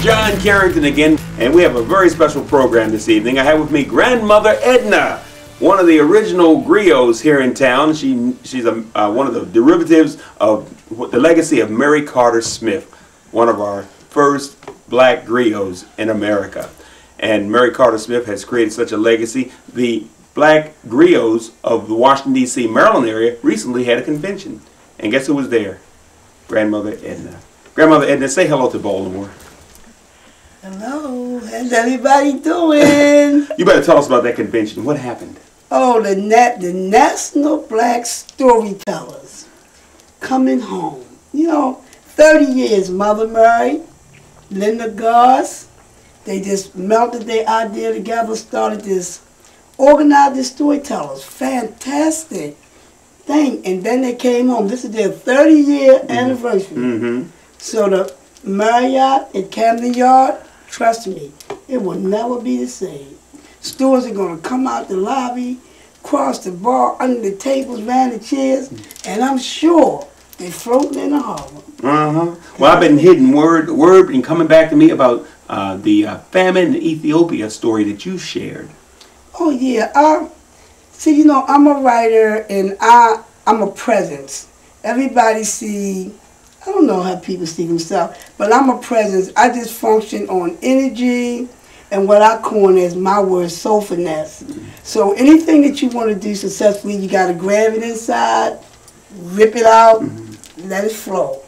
John Carrington again, and we have a very special program this evening. I have with me Grandmother Edna, one of the original griots here in town. She's one of the derivatives of the legacy of Mary Carter Smith, one of our first black griots in America. And Mary Carter Smith has created such a legacy. The black griots of the Washington, D.C., Maryland area recently had a convention. And guess who was there? Grandmother Edna. Grandmother Edna, say hello to Baltimore. Hello, how's everybody doing? You better tell us about that convention. What happened? Oh, the National Black Storytellers coming home. You know, 30 years, Mother Mary, Linda Goss, they just melted their idea together, started this, organized the storytellers. Fantastic thing. And then they came home. This is their 30-year anniversary. So the Marriott at Camden Yard, trust me, it will never be the same. Stores are going to come out the lobby, cross the bar, under the tables, around the chairs, and I'm sure they're floating in the harbor. Well, I've been hearing word and coming back to me about the famine in Ethiopia story that you shared. Oh, yeah. See, you know, I'm a writer, and I'm a presence. Everybody see... I don't know how people see themselves, but I'm a presence. I just function on energy and what I coin as my word, soul finesse. So anything that you want to do successfully, you got to grab it inside, rip it out, let it flow.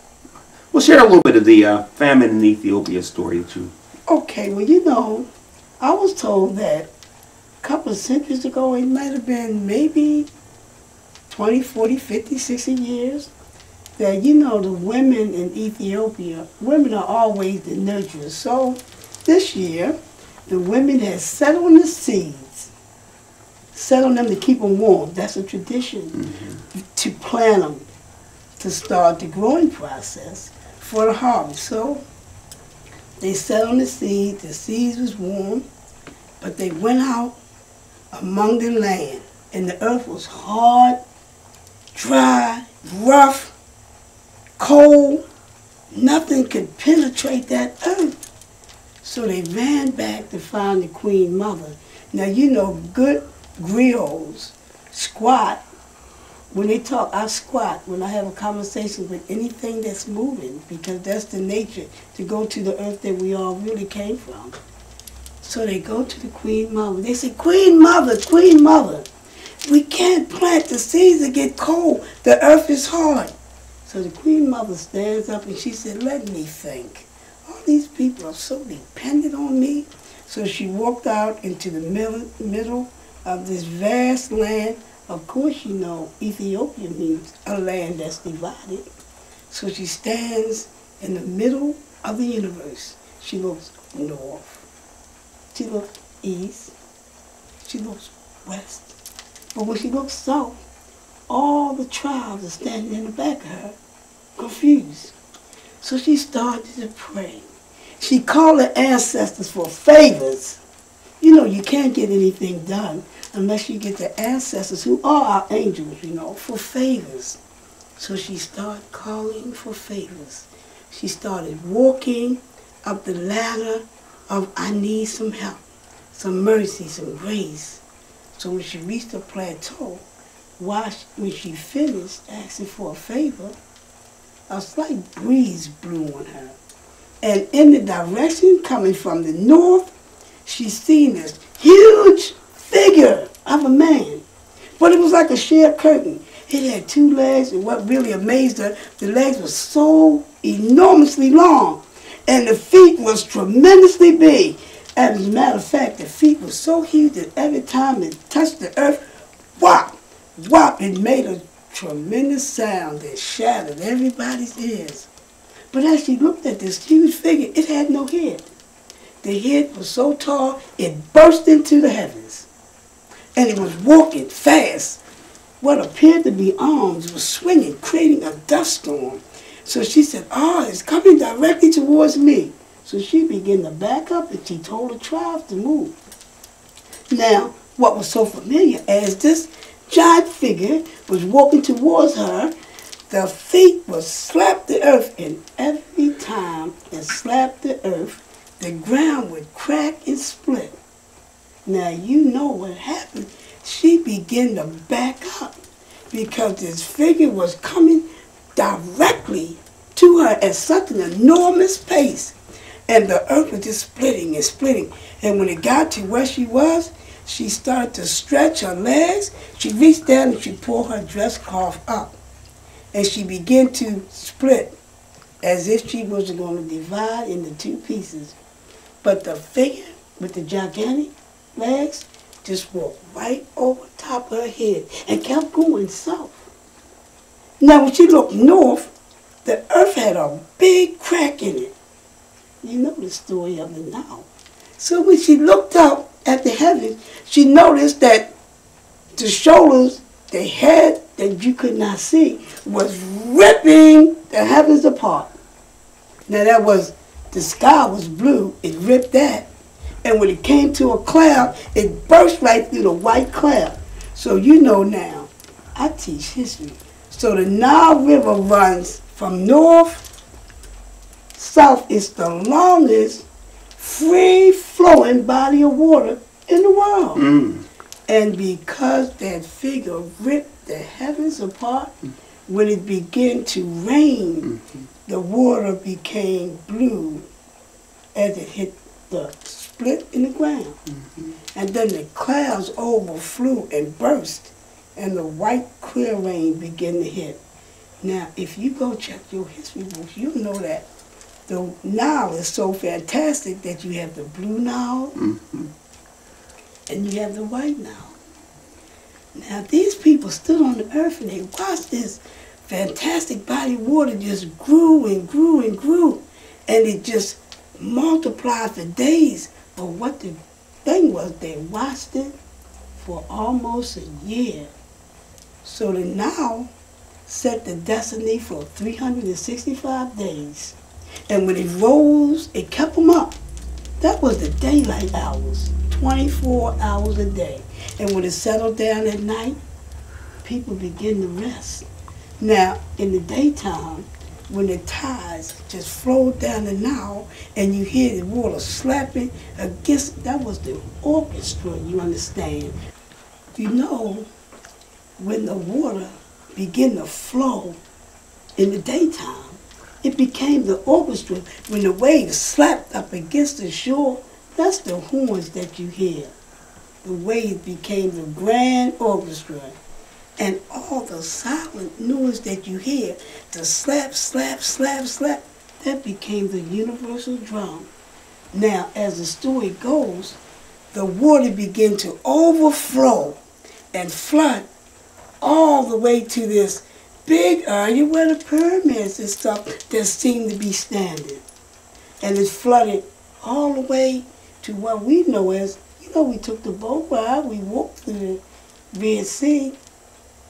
Well, share a little bit of the famine in Ethiopia story that you... Okay, well, you know, I was told that a couple of centuries ago, it might have been maybe 20, 40, 50, 60 years, that, you know, the women in Ethiopia, women are always the nurturers. So this year, the women had set on the seeds, set on them to keep them warm. That's a tradition, to plant them, to start the growing process for the harvest. So they set on the seeds was warm, but they went out among the land, and the earth was hard, dry, rough, cold. Nothing could penetrate that earth. So they ran back to find the Queen Mother. Now, you know, good griots squat. When they talk, I squat when I have a conversation with anything that's moving, because that's the nature, to go to the earth that we all really came from. So they go to the Queen Mother. They say, Queen Mother, we can't plant the seeds that get cold. The earth is hard. So the Queen Mother stands up and she said, let me think. All these people are so dependent on me. So she walked out into the middle of this vast land. Of course, you know, Ethiopia means a land that's divided. So she stands in the middle of the universe. She looks north. She looks east. She looks west. But when she looks south, all the tribes are standing in the back of her, confused. So she started to pray. She called her ancestors for favors. You know, you can't get anything done unless you get the ancestors, who are our angels, you know, for favors. So she started calling for favors. She started walking up the ladder of, I need some help, some mercy, some grace. So when she reached the plateau, when she finished asking for a favor, a slight breeze blew on her. And in the direction coming from the north, she seen this huge figure of a man. But it was like a sheer curtain. It had two legs, and what really amazed her, the legs were so enormously long, and the feet was tremendously big. As a matter of fact, the feet were so huge that every time it touched the earth, whop! Whop, it made a tremendous sound that shattered everybody's ears. But as she looked at this huge figure, it had no head. The head was so tall, it burst into the heavens. And it was walking fast. What appeared to be arms was swinging, creating a dust storm. So she said, it's coming directly towards me. So she began to back up, and she told the tribes to move. Now, what was so familiar, as this giant figure was walking towards her, the feet would slap the earth, and every time it slapped the earth, the ground would crack and split. Now you know what happened. She began to back up because this figure was coming directly to her at such an enormous pace. And the earth was just splitting and splitting. And when it got to where she was, she started to stretch her legs. She reached down and she pulled her dress cloth up. And she began to split as if she was going to divide into two pieces. But the figure with the gigantic legs just walked right over top of her head and kept going south. Now when she looked north, the earth had a big crack in it. You know the story of it now. So when she looked up at the heavens, she noticed that the shoulders, the head that you could not see, was ripping the heavens apart. Now that was, the sky was blue, it ripped that. And when it came to a cloud, it burst right through the white cloud. So you know now, I teach history. So the Nile River runs from north, south. Is the longest free-flowing body of water in the world. Mm. And because that figure ripped the heavens apart, when it began to rain, the water became blue as it hit the split in the ground. And then the clouds overflew and burst, and the white clear rain began to hit. Now, if you go check your history books, you'll know that the Nile is so fantastic that you have the blue Nile and you have the white Nile. Now, these people stood on the earth and they watched this fantastic body of water just grew and grew and grew. And it just multiplied for days. But what the thing was, they watched it for almost a year. So the Nile set the destiny for 365 days. And when it rose, it kept them up. That was the daylight hours, 24 hours a day. And when it settled down at night, people begin to rest. Now, in the daytime, when the tides just flowed down the Nile and you hear the water slapping against, that was the orchestra, you understand. You know, when the water began to flow in the daytime, it became the orchestra. When the waves slapped up against the shore, that's the horns that you hear. The waves became the grand orchestra. And all the silent noise that you hear, the slap, slap, slap, slap, that became the universal drum. Now, as the story goes, the water began to overflow and flood all the way to this big area where the pyramids and stuff that seemed to be standing. And it flooded all the way to what we know as, you know, we took the boat ride, we walked through the Red Sea,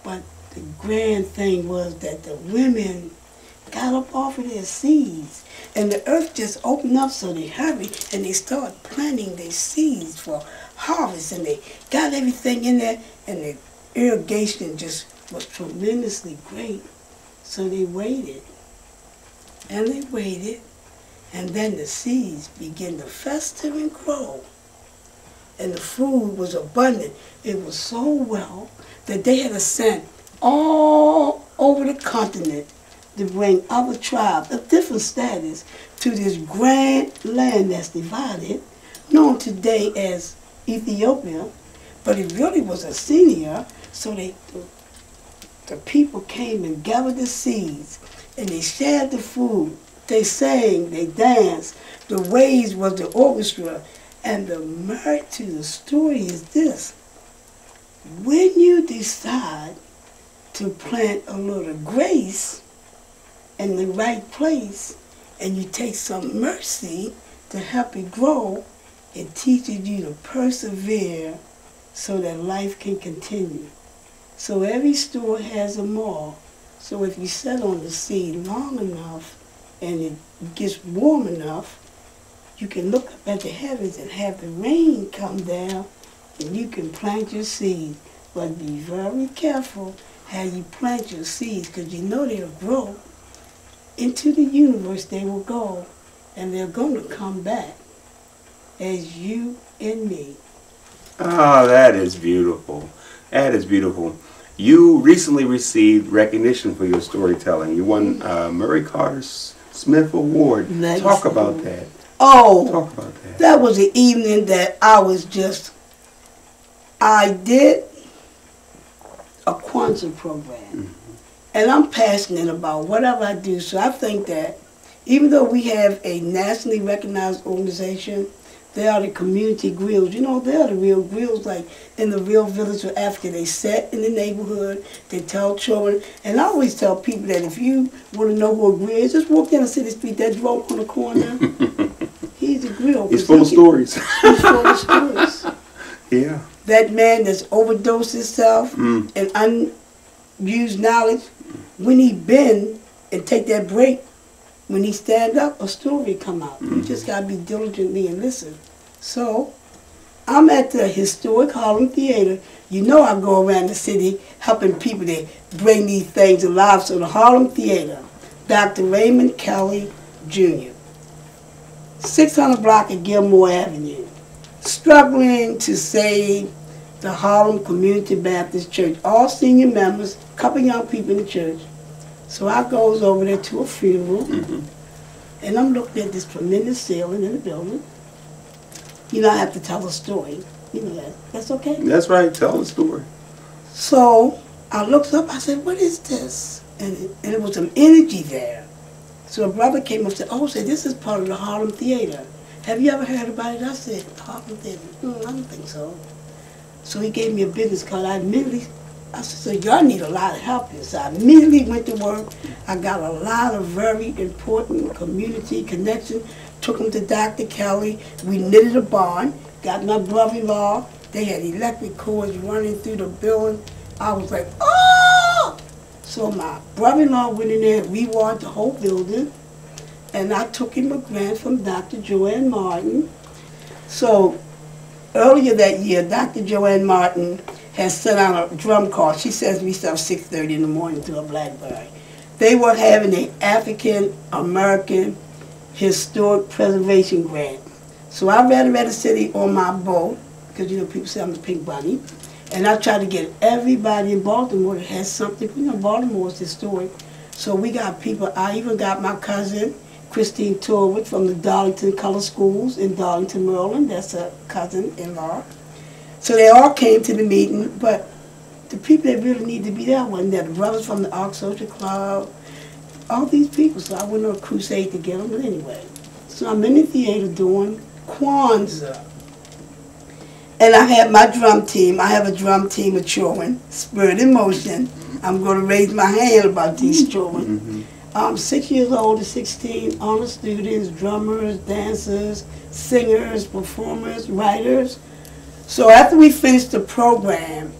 but the grand thing was that the women got up off of their seeds, and the earth just opened up, so they hurried and they started planting their seeds for harvest, and they got everything in there, and the irrigation just was tremendously great. So they waited, and they waited, and then the seeds began to fester and grow. And the food was abundant. It was so well that they had to send all over the continent to bring other tribes of different status to this grand land that's divided, known today as Ethiopia, but it really was Assyria. So the people came and gathered the seeds, and they shared the food. They sang, they danced. The waves was the orchestra. And the merit to the story is this: when you decide to plant a little grace in the right place, and you take some mercy to help it grow, it teaches you to persevere so that life can continue. So every store has a moral. So if you sit on the seed long enough and it gets warm enough, you can look up at the heavens and have the rain come down, and you can plant your seed. But be very careful how you plant your seeds, because you know they'll grow. Into the universe they will go, and they're going to come back. as you and me. Oh, that is beautiful. That is beautiful. You recently received recognition for your storytelling. You won Murray Carter Smith Award. Legacy. Talk about that. Oh, Talk about that. that was the evening that I did a Kwanzaa program. And I'm passionate about whatever I do. So I think that even though we have a nationally recognized organization, they are the community griots. You know, they are the real griots, like in the real village of Africa. They set in the neighborhood, they tell children. And I always tell people that if you want to know who a griot is, just walk down the city street, that drunk on the corner. He's a griot. He's full of stories. He's full of stories. Yeah. That man that's overdosed himself and unused knowledge, when he bend and take that break, when he stand up, a story come out. You just got to be diligently and listen. So, I'm at the historic Harlem Theater. You know I go around the city helping people to bring these things alive. So the Harlem Theater, Dr. Raymond Kelly Jr., 600 block of Gilmore Avenue, struggling to save the Harlem Community Baptist Church. All senior members, a couple young people in the church. So I goes over there to a funeral, and I'm looking at this tremendous ceiling in the building. You know, I have to tell a story. You know that. That's okay? That's right. Tell the story. So I looked up, I said, what is this? And it was some energy there. So a brother came up and said, oh, this is part of the Harlem Theater. Have you ever heard about it? I said, Harlem Theater? I don't think so. So he gave me a business card. I said, so y'all need a lot of help. So I immediately went to work. I got a lot of very important community connections. Took them to Dr. Kelly. We knitted a barn. Got my brother-in-law. They had electric cords running through the building. I was like, oh! So my brother-in-law went in there and rewired the whole building. And I took him a grant from Dr. Joanne Martin. So earlier that year, Dr. Joanne Martin has sent out a drum call. She sends me stuff 6:30 in the morning to a BlackBerry. They were having an African-American historic preservation grant. So I ran around the city on my boat, because you know people say I'm the pink bunny, and I tried to get everybody in Baltimore that has something. You know, Baltimore is historic. So we got people. I even got my cousin, Christine Torwood, from the Darlington Color Schools in Darlington, Maryland. That's a cousin-in-law. So they all came to the meeting, but the people that really need to be there wasn't there. The brothers from the Arc Social Club, all these people. So I went on a crusade to get them, but anyway. So I'm in the theater doing Kwanzaa. And I have my drum team. I have a drum team of children, Spirit in Motion. I'm going to raise my hand about these children. 6 years old to 16, honor students, drummers, dancers, singers, performers, writers. So after we finished the program,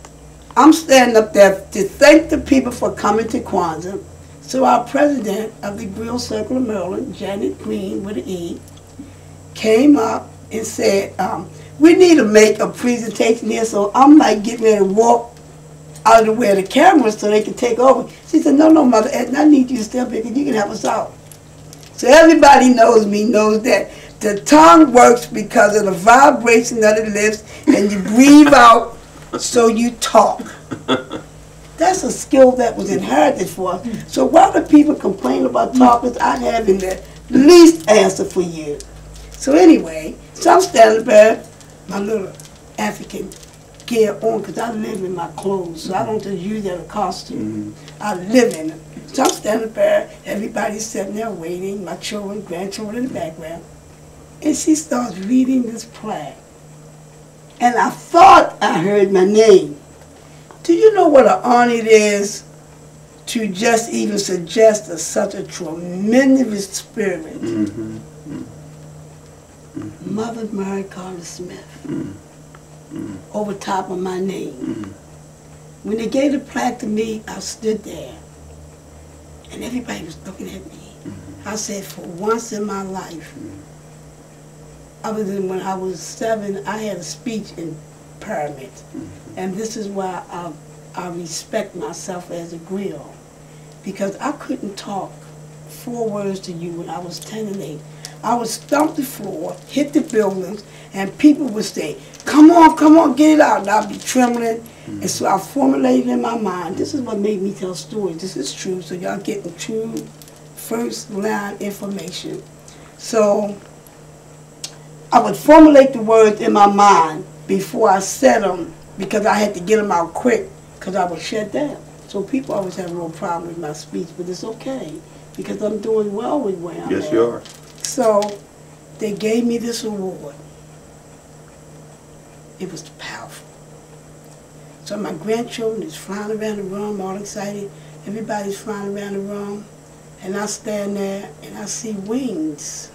I'm standing up there to thank the people for coming to Kwanzaa. So our president of the Griot Circle of Maryland, Janet Green with an E, came up and said, we need to make a presentation here. So I'm like getting ready to walk out of the way of the camera so they can take over. She said, no, Mother Edna, I need you to step in and you can help us out. So everybody knows me, knows that the tongue works because of the vibration of the lips, and you breathe out so you talk. That's a skill that was inherited for us. So while the people complain about talkers, I have in the least answer for you. So anyway, so I'm standing there, my little African gear on, because I live in my clothes, so I don't just use that as a costume. I live in it. So I'm standing there, everybody's sitting there waiting, my children, grandchildren in the background. And she starts reading this plaque. And I thought I heard my name. Do you know what an honor it is to just even suggest such a tremendous spirit? Mother Mary Carter Smith, over top of my name. When they gave the plaque to me, I stood there, and everybody was looking at me. I said, for once in my life, other than when I was 7, I had a speech impairment. And this is why I respect myself as a griot, because I couldn't talk 4 words to you when I was 10 and 8. I would stomp the floor, hit the buildings, and people would say, come on, get it out. And I'd be trembling. And so I formulated in my mind, this is what made me tell stories. This is true, so y'all getting true first-line information. So I would formulate the words in my mind before I said them, because I had to get them out quick, because I would shut down. So people always have a real problem with my speech, but it's okay, because I'm doing well with where I'm at. Yes, you are. So they gave me this award. It was powerful. So my grandchildren is flying around the room, all excited. Everybody's flying around the room. And I stand there and I see wings.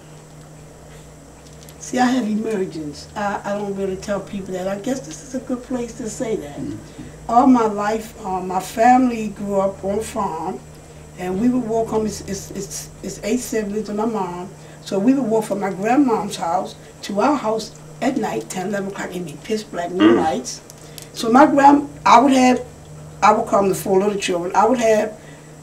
See, I have emergence. I don't really tell people that. I guess this is a good place to say that. All my life, my family grew up on a farm, and we would walk home. It's 8 siblings and my mom. So we would walk from my grandmom's house to our house at night, 10, 11 o'clock. It'd be pitch black, no lights. So I would call them the 4 little children. I would have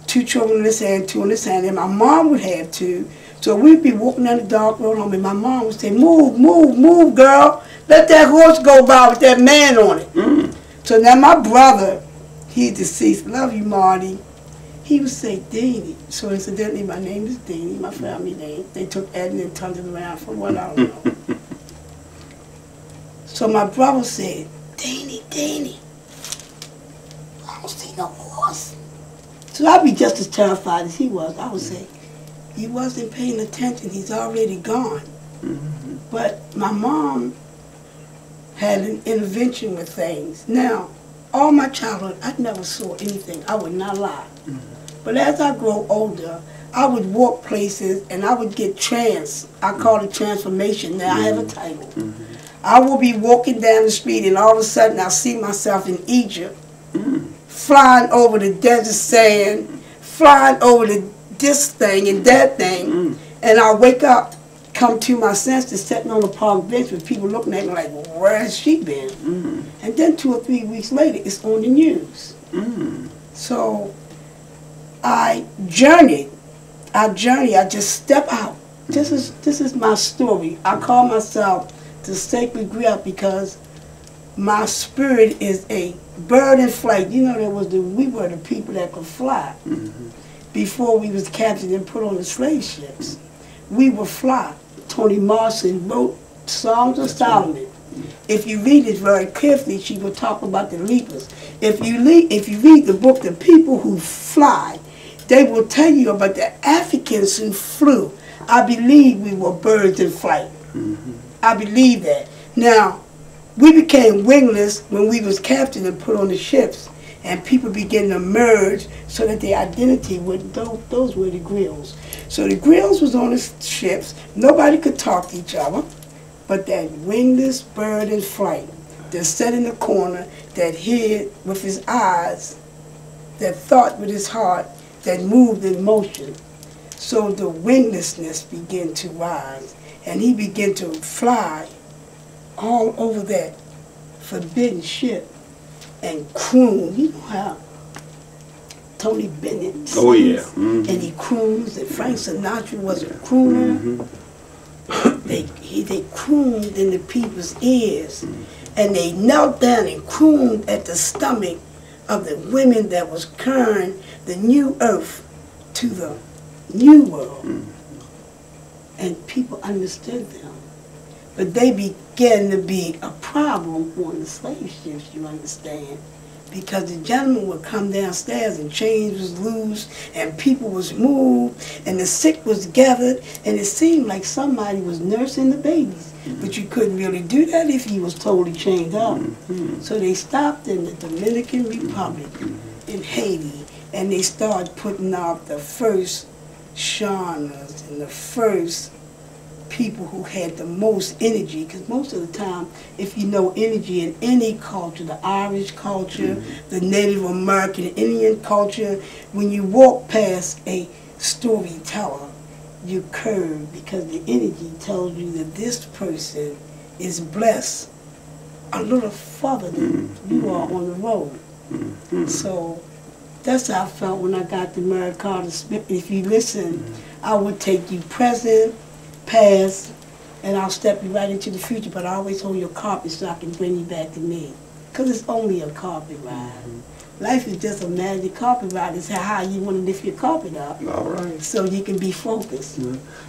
2 children in this hand, 2 in this hand, and my mom would have 2. So we'd be walking down the dark road home, and my mom would say, move, move, move, girl. Let that horse go by with that man on it. So now my brother, he's deceased, love you, Marty. He would say, Deanie. So incidentally, my name is Deanie, my family name. They took Edna and turned it around for what I don't know. So my brother said, Deanie, Deanie, I don't see no horse. So I'd be just as terrified as he was. I would say, he wasn't paying attention, he's already gone. But my mom had an intervention with things. Now, all my childhood, I never saw anything. I would not lie. But as I grow older, I would walk places and I would get I call it transformation. Now I have a title. I will be walking down the street and all of a sudden I see myself in Egypt, flying over the desert sand, flying over this thing and that thing, and I wake up, come to my senses, sitting on the park bench with people looking at me like, well, where has she been? And then 2 or 3 weeks later, it's on the news. So I journeyed. I just step out. This is my story. I call myself the sacred Griot because my spirit is a bird in flight. You know, we were the people that could fly before we was captured and put on the slave ships. We would fly. Toni Morrison wrote Songs of Solomon. If you read it very carefully, she will talk about the leapers. If you read the book, The People Who Fly, they will tell you about the Africans who flew. I believe we were birds in flight. I believe that. Now, we became wingless when we was captured and put on the ships, and people began to merge so that their identity would, those were the griots. So the griots was on the ships, nobody could talk to each other, but that wingless bird in flight that sat in the corner, that hid with his eyes, that thought with his heart, that moved in motion. So the winglessness began to rise, and he began to fly all over that forbidden ship and croon. You know how Tony Bennett sings, and he croons, and Frank Sinatra was a crooner. They crooned in the people's ears, and they knelt down and crooned at the stomach of the women that was carrying the new earth to the new world. And people understood them. But they began to be a problem on the slave ships, you understand. Because the gentleman would come downstairs and chains was loose and people was moved and the sick was gathered and it seemed like somebody was nursing the babies. But you couldn't really do that if you was totally chained up. So they stopped in the Dominican Republic, in Haiti, and they started putting out the first shamans and the first people who had the most energy, because most of the time, if you know energy in any culture, the Irish culture, the Native American, Indian culture, when you walk past a storyteller, you curve because the energy tells you that this person is blessed a little further than you are on the road. So that's how I felt when I got to marry Carter Smith. If you listen, I would take you present, past, and I'll step you right into the future, but I always hold your carpet so I can bring you back to me. Because it's only a carpet ride. Life is just a magic carpet ride. It's how you want to lift your carpet up. All right. So you can be focused.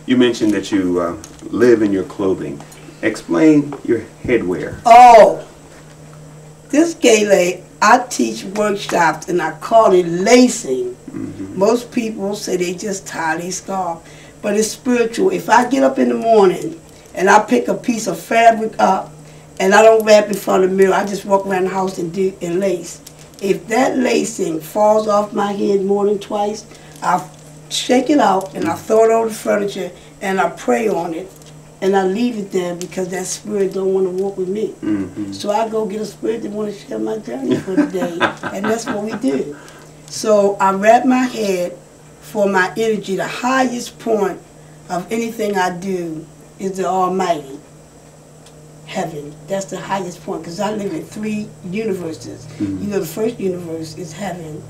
You mentioned that you live in your clothing. Explain your headwear. Oh, this gala, I teach workshops and I call it lacing. Most people say they just tie their scarf, but it's spiritual. If I get up in the morning and I pick a piece of fabric up and I don't wrap it in front of the mirror, I just walk around the house and lace. If that lacing falls off my head more than twice, I shake it out and I throw it over the furniture and I pray on it and I leave it there because that spirit don't want to walk with me. So I go get a spirit that want to share my journey for the day, and that's what we do. So I wrap my head for my energy. The highest point of anything I do is the Almighty. Heaven. That's the highest point because I live in 3 universes. You know, the first universe is heaven.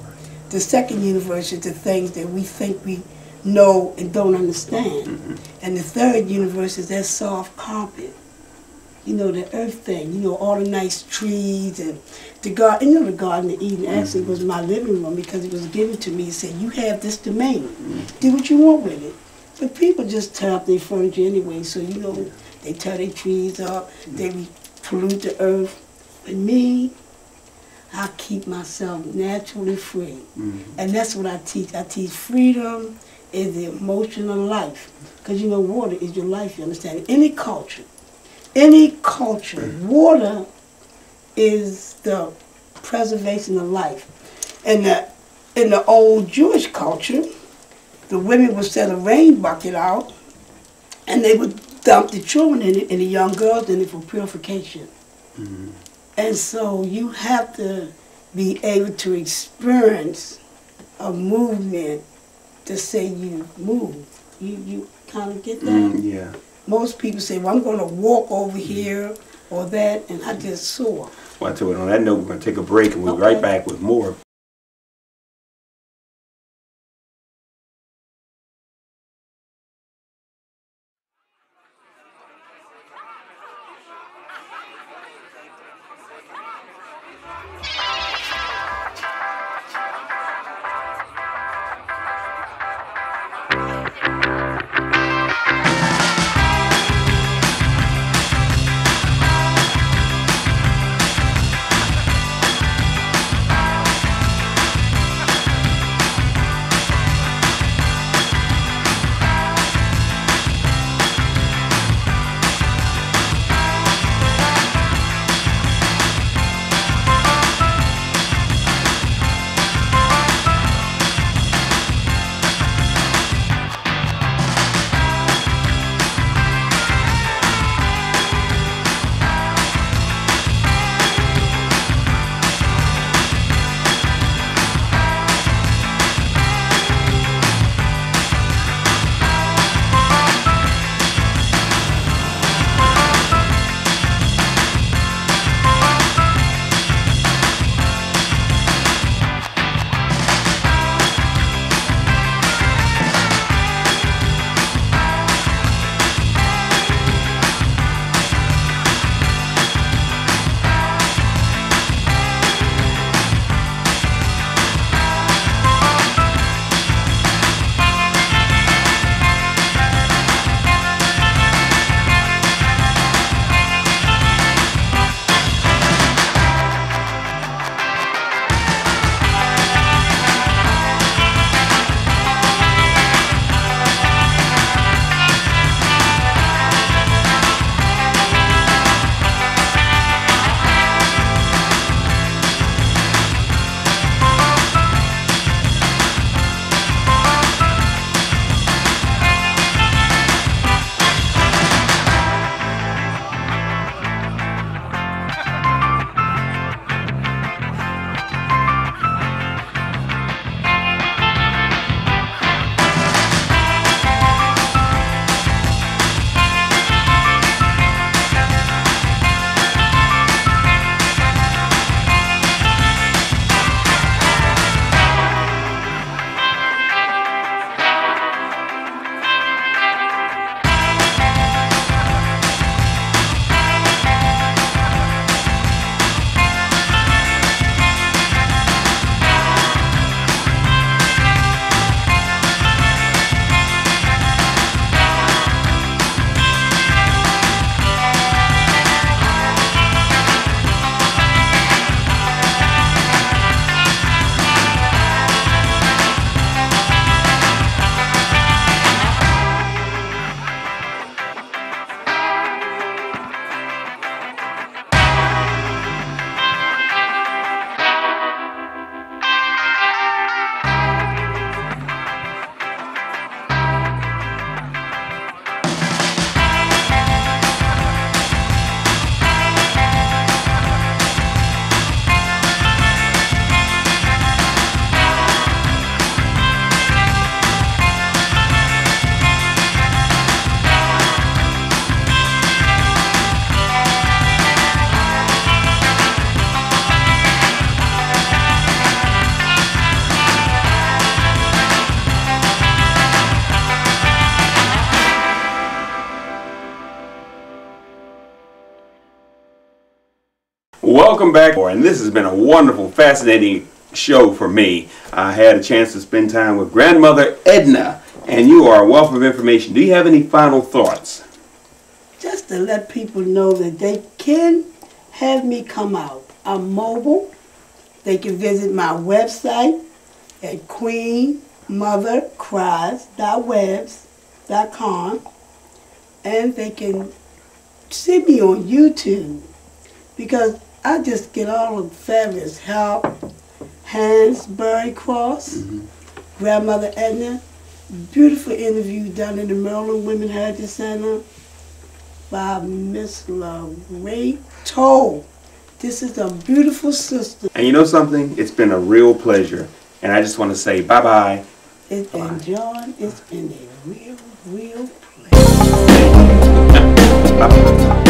The second universe is the things that we think we know and don't understand. And the third universe is that soft carpet. You know, the earth thing. You know, all the nice trees and the garden. You know, the Garden of Eden actually was my living room because it was given to me and said, you have this domain. Do what you want with it. But people just tear up their furniture anyway, so you know, they tear their trees up, they pollute the earth. But me, I keep myself naturally free. And that's what I teach. I teach freedom is the emotional life. Because you know, water is your life, you understand? Any culture, water is the preservation of life. And in the old Jewish culture, the women would set a rain bucket out and they would dump the children in it and the young girls in it for purification. And so you have to be able to experience a movement to say you move. You kind of get that? Yeah. Most people say, well, I'm going to walk over here or that, and I just soar. Well, I tell you, on that note, we're going to take a break and we'll be right back with more. Welcome back, and this has been a wonderful, fascinating show for me. I had a chance to spend time with grandmother Edna, and you are a wealth of information. Do you have any final thoughts? Just to let people know that they can have me come out. I'm mobile. They can visit my website at queenmothercries.webs.com, and they can see me on YouTube, because I just get all the fabulous help. Hansbury Cross, Grandmother Edna, beautiful interview done in the Maryland Women Heritage Center by Miss Lorraine. This is a beautiful sister. And you know something? It's been a real pleasure. And I just want to say bye-bye. And John, it's been a real pleasure. Bye-bye.